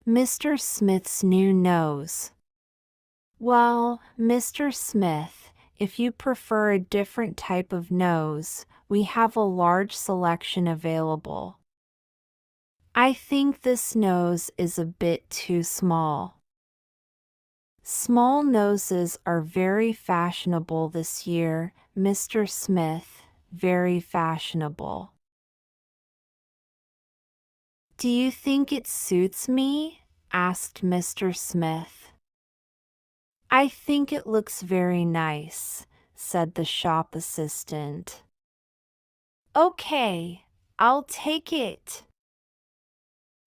Mr. Smith's new nose. Well, Mr. Smith, if you prefer a different type of nose, we have a large selection available. I think this nose is a bit too small. Small noses are very fashionable this year, Mr. Smith, very fashionable. Do you think it suits me? Asked Mr. Smith. I think it looks very nice, said the shop assistant. Okay, I'll take it.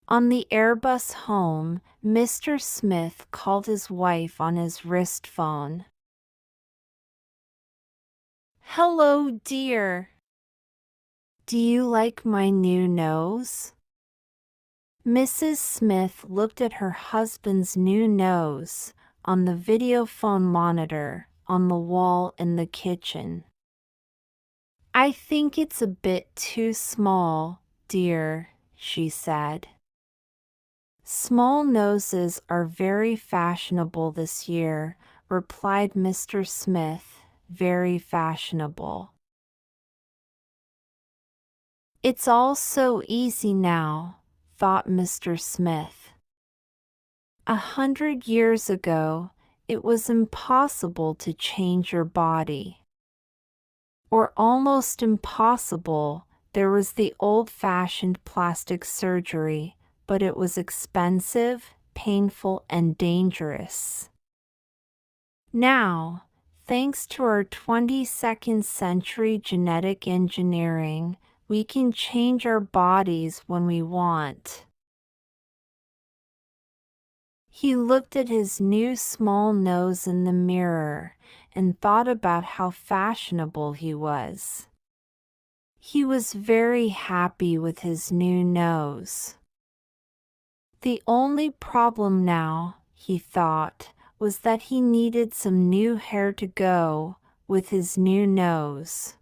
On the Airbus home, Mr. Smith called his wife on his wrist phone. Hello, dear. Do you like my new nose? Mrs. Smith looked at her husband's new nose on the videophone monitor on the wall in the kitchen. I think it's a bit too small, dear, she said. Small noses are very fashionable this year, replied Mr. Smith, very fashionable. It's all so easy now, thought Mr. Smith. 100 years ago, it was impossible to change your body. Or almost impossible. There was the old-fashioned plastic surgery, but it was expensive, painful, and dangerous. Now, thanks to our 22nd century genetic engineering, we can change our bodies when we want. He looked at his new small nose in the mirror and thought about how fashionable he was. He was very happy with his new nose. The only problem now, he thought, was that he needed some new hair to go with his new nose.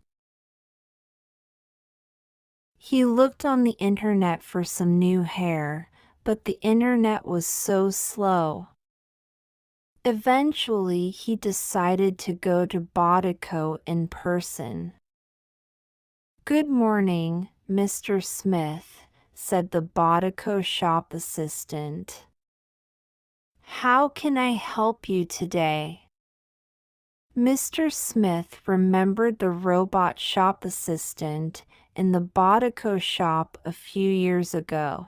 He looked on the internet for some new hair, but the internet was so slow. Eventually, he decided to go to Bodyco in person. Good morning, Mr. Smith, said the Bodyco shop assistant. How can I help you today? Mr. Smith remembered the robot shop assistant in the Bodyco shop a few years ago.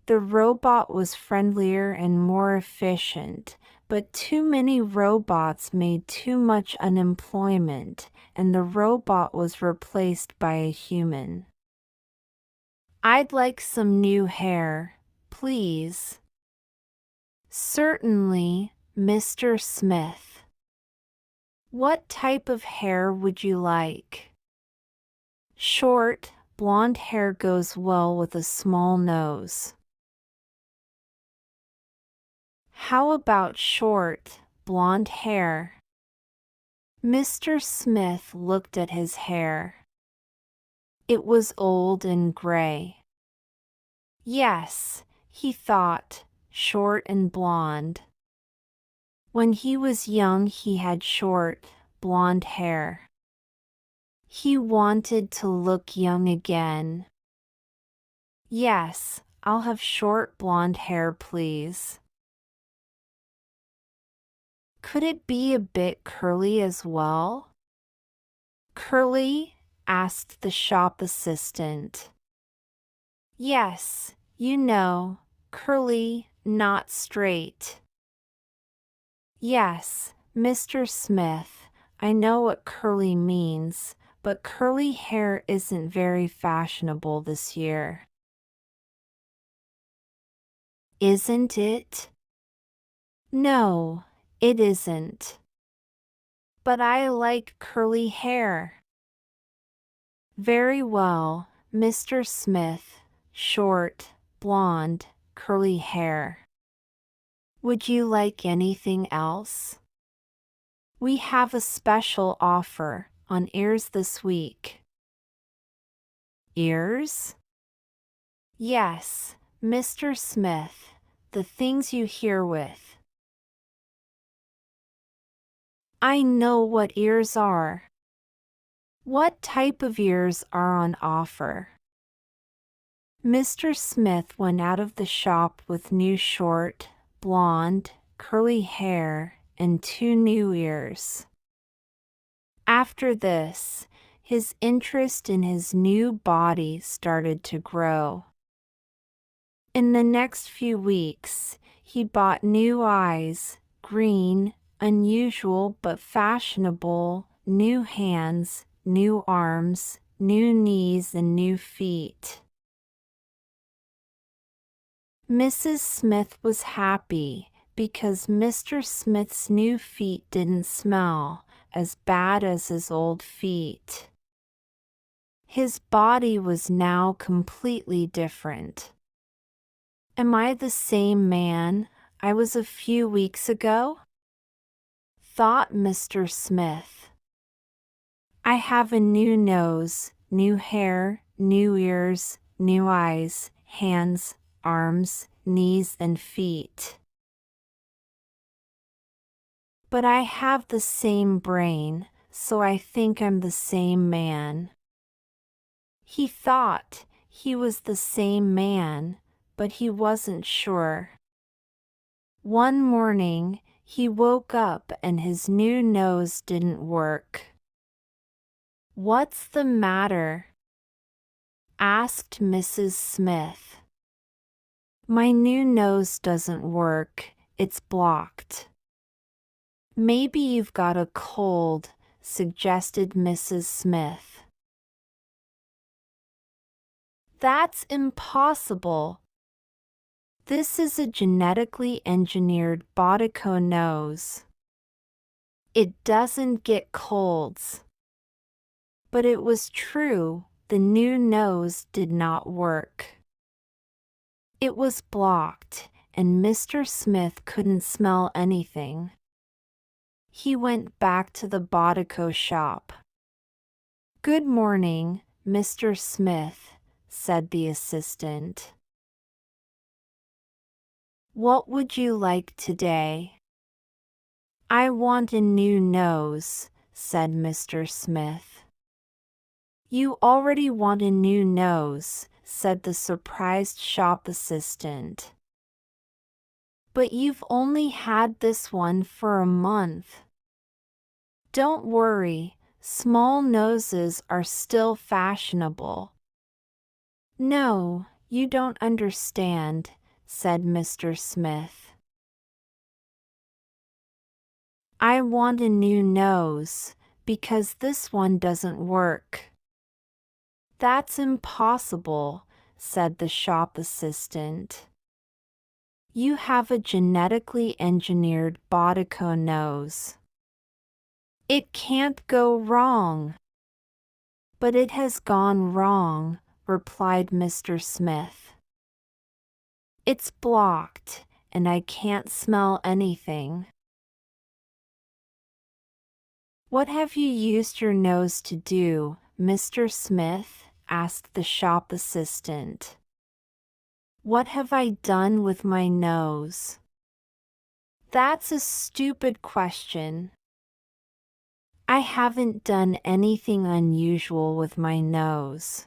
The robot was friendlier and more efficient, but too many robots made too much unemployment, and the robot was replaced by a human. I'd like some new hair, please. Certainly, Mr. Smith. What type of hair would you like? Short, blonde hair goes well with a small nose. How about short, blonde hair? Mr. Smith looked at his hair. It was old and gray. Yes, he thought, short and blonde. When he was young, he had short, blonde hair. He wanted to look young again. Yes, I'll have short blonde hair, please. Could it be a bit curly as well? Curly? Asked the shop assistant. Yes, you know, curly, not straight. Yes, Mr. Smith, I know what curly means, but curly hair isn't very fashionable this year. Isn't it? No, it isn't. But I like curly hair. Very well, Mr. Smith, short, blonde, curly hair. Would you like anything else? We have a special offer on ears this week. Ears? Yes, Mr. Smith, the things you hear with. I know what ears are. What type of ears are on offer? Mr. Smith went out of the shop with new short, blond, curly hair and 2 new ears. After this, his interest in his new body started to grow. In the next few weeks, he bought new eyes, green, unusual but fashionable, new hands, new arms, new knees and new feet. Mrs. Smith was happy because Mr. Smith's new feet didn't smell as bad as his old feet. His body was now completely different. Am I the same man I was a few weeks ago? Thought Mr. Smith. I have a new nose, new hair, new ears, new eyes, hands, arms, knees and feet. But I have the same brain, so I think I'm the same man. He thought he was the same man, but he wasn't sure. One morning, he woke up and his new nose didn't work. What's the matter? Asked Mrs. Smith. My new nose doesn't work, it's blocked. Maybe you've got a cold, suggested Mrs. Smith. That's impossible. This is a genetically engineered Bodyco nose. It doesn't get colds. But it was true, the new nose did not work. It was blocked, and Mr. Smith couldn't smell anything. He went back to the Bodyco shop. Good morning, Mr. Smith, said the assistant. What would you like today? I want a new nose, said Mr. Smith. You already want a new nose, said the surprised shop assistant. But you've only had this one for a month. Don't worry, small noses are still fashionable. No, you don't understand, said Mr. Smith. I want a new nose, because this one doesn't work. That's impossible, said the shop assistant. You have a genetically engineered Bodyco nose. It can't go wrong. But it has gone wrong, replied Mr. Smith. It's blocked, and I can't smell anything. What have you used your nose to do, Mr. Smith? Asked the shop assistant. What have I done with my nose? That's a stupid question. I haven't done anything unusual with my nose.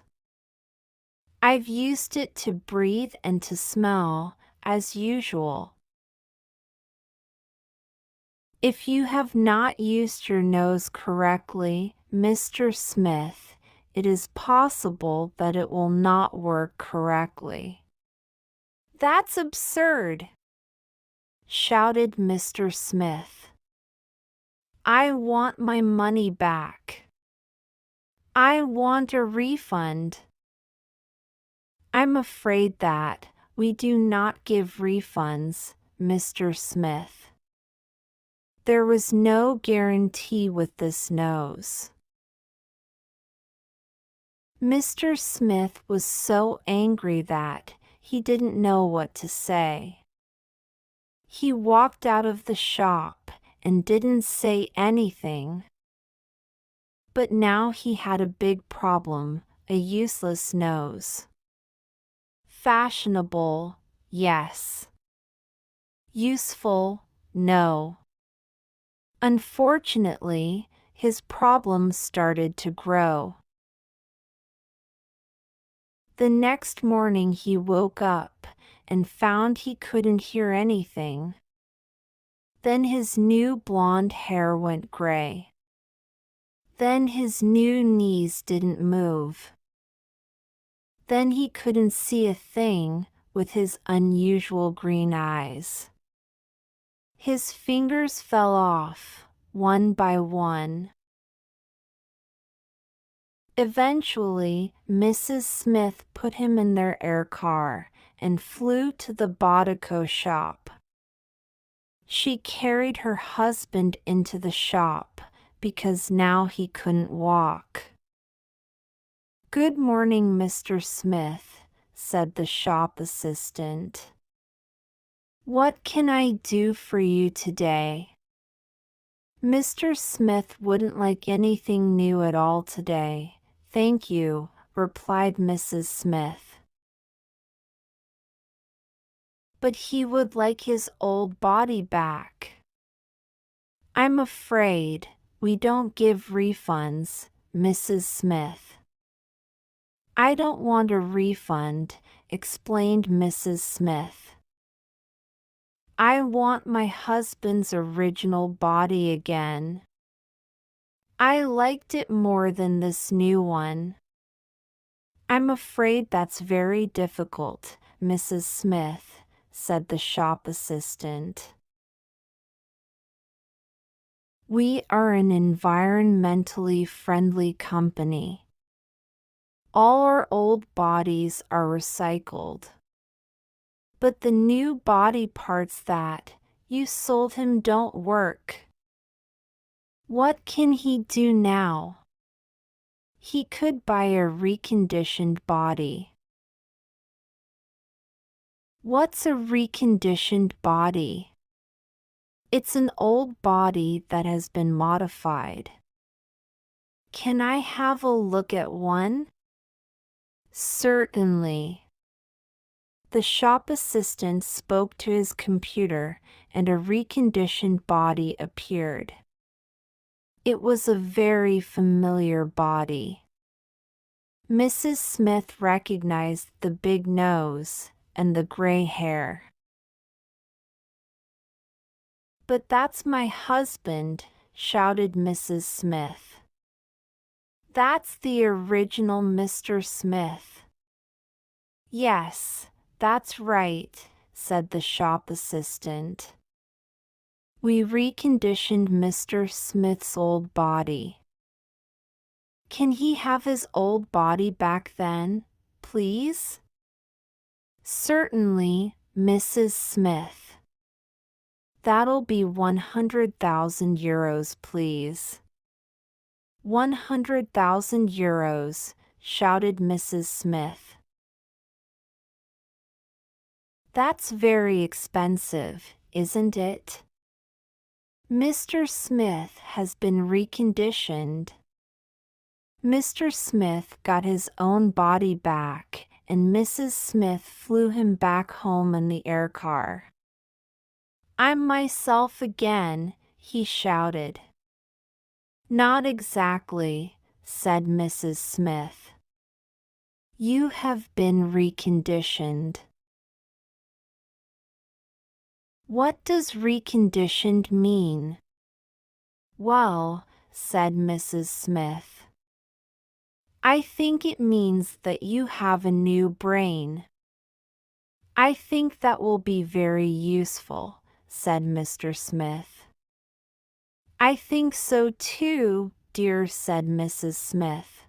I've used it to breathe and to smell, as usual. If you have not used your nose correctly, Mr. Smith, it is possible that it will not work correctly. That's absurd, shouted Mr. Smith. I want my money back. I want a refund. I'm afraid that we do not give refunds, Mr. Smith. There was no guarantee with this nose. Mr. Smith was so angry that he didn't know what to say. He walked out of the shop and didn't say anything. But now he had a big problem, a useless nose. Fashionable, yes. Useful, no. Unfortunately, his problems started to grow. The next morning he woke up and found he couldn't hear anything. Then his new blonde hair went gray. Then his new knees didn't move. Then he couldn't see a thing with his unusual green eyes. His fingers fell off, one by one. Eventually, Mrs. Smith put him in their aircar and flew to the Bodyco shop. She carried her husband into the shop because now he couldn't walk. "Good morning, Mr. Smith," said the shop assistant. "What can I do for you today?" Mr. Smith wouldn't like anything new at all today, thank you, replied Mrs. Smith. But he would like his old body back. "I'm afraid we don't give refunds, Mrs. Smith." "I don't want a refund," explained Mrs. Smith. "I want my husband's original body again. I liked it more than this new one." "I'm afraid that's very difficult, Mrs. Smith," said the shop assistant. "We are an environmentally friendly company. All our old bodies are recycled. But the new body parts that you sold him don't work. What can he do now?" "He could buy a reconditioned body." "What's a reconditioned body?" "It's an old body that has been modified." "Can I have a look at one?" "Certainly." The shop assistant spoke to his computer and a reconditioned body appeared. It was a very familiar body. Mrs. Smith recognized the big nose and the gray hair. "But that's my husband," shouted Mrs. Smith. "That's the original Mr. Smith." "Yes, that's right," said the shop assistant. "We reconditioned Mr. Smith's old body." "Can he have his old body back then, please?" "Certainly, Mrs. Smith." "That'll be 100,000 euros, please." 100,000 euros, shouted Mrs. Smith. "That's very expensive, isn't it?" "Mr. Smith has been reconditioned." Mr. Smith got his own body back, and Mrs. Smith flew him back home in the aircar. "I'm myself again," he shouted. "Not exactly," said Mrs. Smith. "You have been reconditioned." "What does reconditioned mean?" "Well," said Mrs. Smith, "I think it means that you have a new brain." "I think that will be very useful," said Mr. Smith. "I think so too, dear," said Mrs. Smith.